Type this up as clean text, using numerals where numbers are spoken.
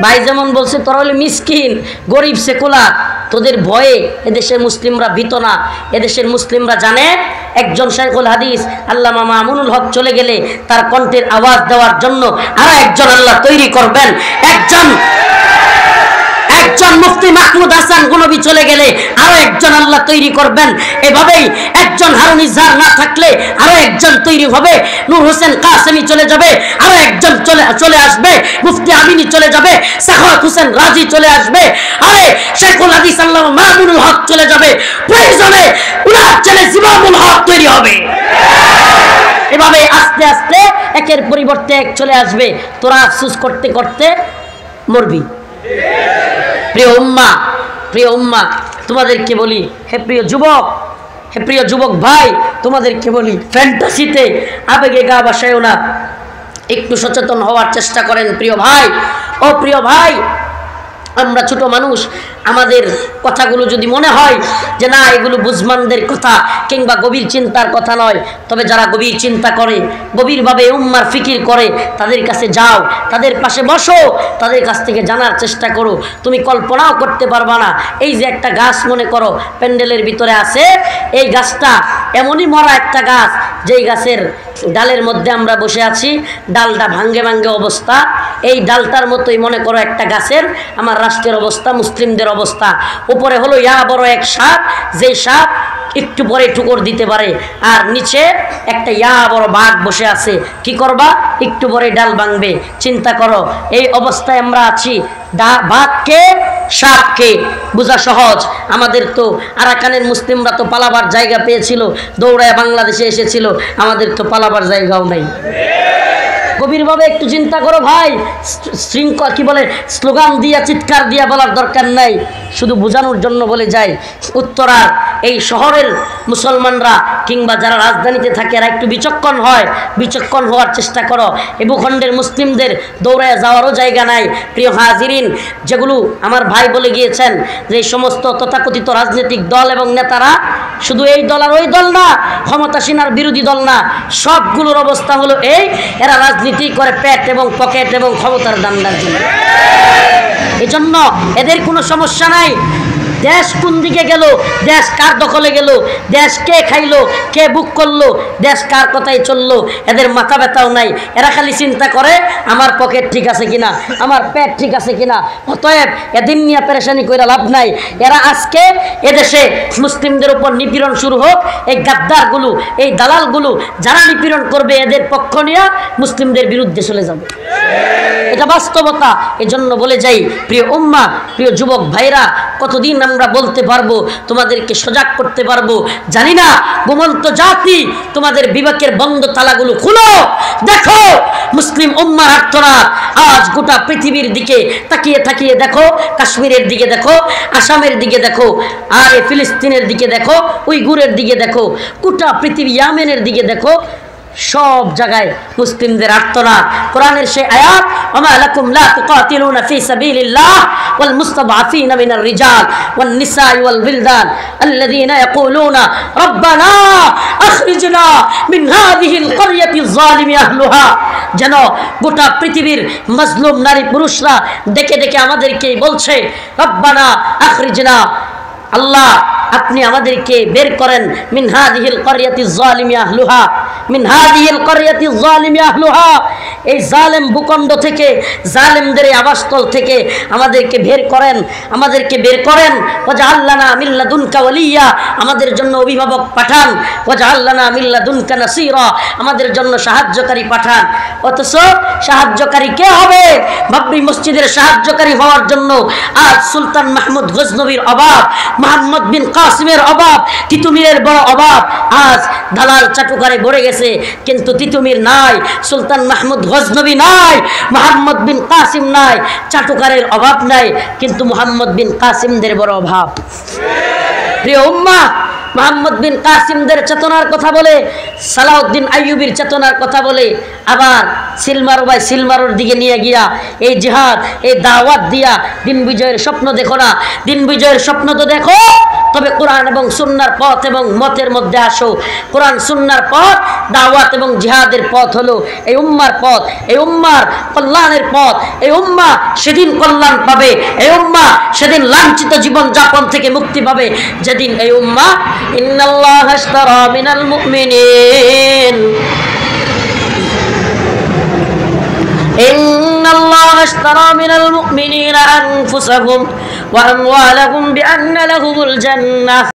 ভাই যেমন বলছে তোরা হলে মিসকিন গরিব সেকুলার, তোদের ভয়ে এদেশের মুসলিমরা ভীত না। এদেশের মুসলিমরা জানে একজন শাইখুল হাদিস আল্লামা মামুনুল হক চলে গেলে তার কণ্ঠের আওয়াজ দেওয়ার জন্য আরো একজন আল্লাহ তৈরি করবেন। একজন মুফতি মাহমুদ হাসান গনবী চলে গেলে আরো একজন আল্লাহ তৈরি করবেন। এভাবেই একজন হারুন ইজহার না থাকলে আরো একজন তৈরি হবে। নূর হোসেন কাসেমি চলে যাবে, আরো একজন চলে আসবে। মুফতি আমিনী চলে যাবে, সাখাওয়াত হোসেন রাজি চলে আসবে। আরে শাইখুল হাদিস আল্লামা মামুনুল হক চলে যাবে, প্রয়োজনে উনার ছেলে জিমামুল হক তৈরি হবে। এভাবে আস্তে আস্তে একের পরিবর্তে এক চলে আসবে। তোরা আফসোস করতে করতে মরবি। প্রিয় উম্মা তোমাদেরকে বলি, হে প্রিয় যুবক ভাই, তোমাদেরকে বলি, ফ্যান্টাসিতে আবেগে গা ভাসায়ও না, একটু সচেতন হওয়ার চেষ্টা করেন। প্রিয় ভাই, আমরা ছোট মানুষ, আমাদের কথাগুলো যদি মনে হয় যে না এগুলো বুঝমানদের কথা কিংবা গভীর চিন্তার কথা নয়, তবে যারা গভীর চিন্তা করে, গভীরভাবে উম্মার ফিকির করে, তাদের কাছে যাও, তাদের পাশে বসো, তাদের কাছ থেকে জানার চেষ্টা করো। তুমি কল্পনাও করতে পারবা না, এই যে একটা গাছ মনে করো প্যান্ডেলের ভিতরে আছে, এই গাছটা এমনই মরা একটা গাছ, যেই গাছের ডালের মধ্যে আমরা বসে আছি, ডালটা ভাঙ্গে অবস্থা। এই ডালটার মতোই মনে করো একটা গাছের আমার রাষ্ট্রের অবস্থা, মুসলিমদের অবস্থা। উপরে হলো ইয়া বড় এক সাপ, যেই সাপ একটু পরে ঠুকর দিতে পারে, আর নিচে একটা ইয়া বড় বাঘ বসে আছে। কি করবা? একটু পরে ডাল ভাঙবে। চিন্তা করো এই অবস্থায় আমরা আছি। বাঘকে সাপকে বোঝা সহজ। আমাদের তো আরাকানের মুসলিমরা তো পালাবার জায়গা পেয়েছিল, দৌড়ায় বাংলাদেশে এসেছিল, আমাদের তো পালাবার জায়গাও নাই। গভীরভাবে একটু চিন্তা করো ভাই। শৃঙ্খলা কি বলে, স্লোগান দিয়া চিৎকার দিয়া বলার দরকার নাই, শুধু বোঝানোর জন্য বলে যাই। উত্তরার এই শহরের মুসলমানরা কিংবা যারা রাজধানীতে থাকে এরা একটু বিচক্ষণ হওয়ার চেষ্টা করো। এ ভূখণ্ডের মুসলিমদের দৌড়ায় যাওয়ারও জায়গা নাই। প্রিয় হাজিরিন, যেগুলো আমার ভাই বলে গিয়েছেন যে এই সমস্ত তথাকথিত রাজনৈতিক দল এবং নেতারা, শুধু এই দল আর ওই দল না, ক্ষমতাসীন আর বিরোধী দল না, সবগুলোর অবস্থা হলো এই, এরা রাজনীতি করে পেট এবং পকেট এবং ক্ষমতার দান্দার জন্য। এই জন্য এদের কোনো সমস্যা নাই। দেশ কোন দিকে গেল, দেশ কার দখলে গেল, দেশ কে খাইলো, কে বুক করলো, দেশ কার কথাই চললো, এদের মাথা ব্যথাও নাই। এরা খালি চিন্তা করে আমার পকেট ঠিক আছে কিনা, আমার পেট ঠিক আছে কিনা। অতএব এদিন নিয়ে পেরেশানি করে লাভ নাই। এরা আজকে এদেশে মুসলিমদের উপর নিপীড়ন শুরু হোক, এই গাদ্দারগুলো, এই দালালগুলো যারা নিপীড়ন করবে এদের পক্ষ নিয়ে মুসলিমদের বিরুদ্ধে চলে যাবে। এটা বাস্তবতা। এজন্য বলে যাই প্রিয় উম্মা, প্রিয় যুবক ভাইরা, কতদিন আমরা বলতে পারবো, তোমাদেরকে সজাগ করতে পারবো জানি না। ঘুমন্ত জাতি, তোমাদের বিবেকের বন্ধ তালাগুলো খুলো, দেখো মুসলিম উম্মার আর্তনাদ। আজ গোটা পৃথিবীর দিকে তাকিয়ে দেখো, কাশ্মীরের দিকে দেখো, আসামের দিকে দেখো, আর ফিলিস্তিনের দিকে দেখো, উইগুরের দিকে দেখো, গোটা পৃথিবী ইয়ামেনের দিকে দেখো, সব জায়গায় মুসলিমদের আর্তনাদ। কোরআনের সেই আয়াত, ওমা লাকুম লা তুকাতিলুনা ফি সাবিলিল্লাহ ওয়াল মুস্তাদআফিনা মিনার রিজাল ওয়ান নিসাই ওয়াল বিলদান আল্লাযীনা ইয়াকুলুনা রব্বানা আখরিজনা মিন হাযিহিল ক্বরয়াতিজ যালিমি আহলুহা। যেন গোটা পৃথিবীর মাজলুম নারী পুরুষরা ডেকে আমাদেরকে বলছে, রব্বানা আখরিজনা, আল্লাহ আপনি আমাদেরকে বের করেন, মিন হাযিহিল ক্বরয়াতিজ যালিমি আহলুহা, মিন হাযিহিল ক্বরয়াতিজ যালিমি আহলুহা, এই জালেম ভূখণ্ড থেকে, জালেমদের আবাসস্থল থেকে আমাদেরকে বের করেন, ওয়াজআল লানা মিন লাদুনকা ওয়ালিয়া, আমাদের জন্য অভিভাবক পাঠান, ওয়াজআল লানা মিন লাদুনকা নাসীরা, আমাদের জন্য সাহায্যকারী পাঠান। অথচ সাহায্যকারী কে হবে? বাবরি মসজিদের সাহায্যকারী হওয়ার জন্য আজ সুলতান মাহমুদ গজনবীর অভাব, মোহাম্মদ বিন কাসিমের অভাব, তিতুমিরের বড় অভাব। আজ দালাল চাটুকারে ভরে গেছে, কিন্তু তিতুমির নাই, সুলতান মাহমুদ গজনবী নাই, মোহাম্মদ বিন কাসিম নাই। চাটুকারের অভাব নাই, কিন্তু মোহাম্মদ বিন কাসিমদের বড় অভাব। প্রিয় উম্মাহ, মোহাম্মদ বিন কাসিমদের চেতনার কথা বলে, সালাউদ্দিন আইয়ুবীর চেতনার কথা বলে, আবার সিলমারোর দিকে নিয়ে গিয়া এই জিহাদ, এই দাওয়াত দিয়া দিন বিজয়ের স্বপ্ন দেখো না। দিন বিজয়ের স্বপ্ন তো দেখো, তবে কোরআন এবং সুন্নাহর পথ এবং মতের মধ্যে আসো। কোরআন সুন্নাহর পথ, দাওয়াত এবং জিহাদের পথ হলো এই উম্মার পথ, এই উম্মার কল্যাণের পথ। এই উম্মাহ সেদিন কল্যাণ পাবে, এই উম্মাহ সেদিন লাঞ্ছিত জীবন যাপন থেকে মুক্তি পাবে, যেদিন এই উম্মাহ ইন্নাল্লাহ আশতারা মিনাল মুমিনিন ইন্নাল্লাহ আশতারা মিনাল মুমিনিনা আনফুসাহুম ওয়া আমওয়ালাহুম বিআন্না লাহুমুল জান্নাহ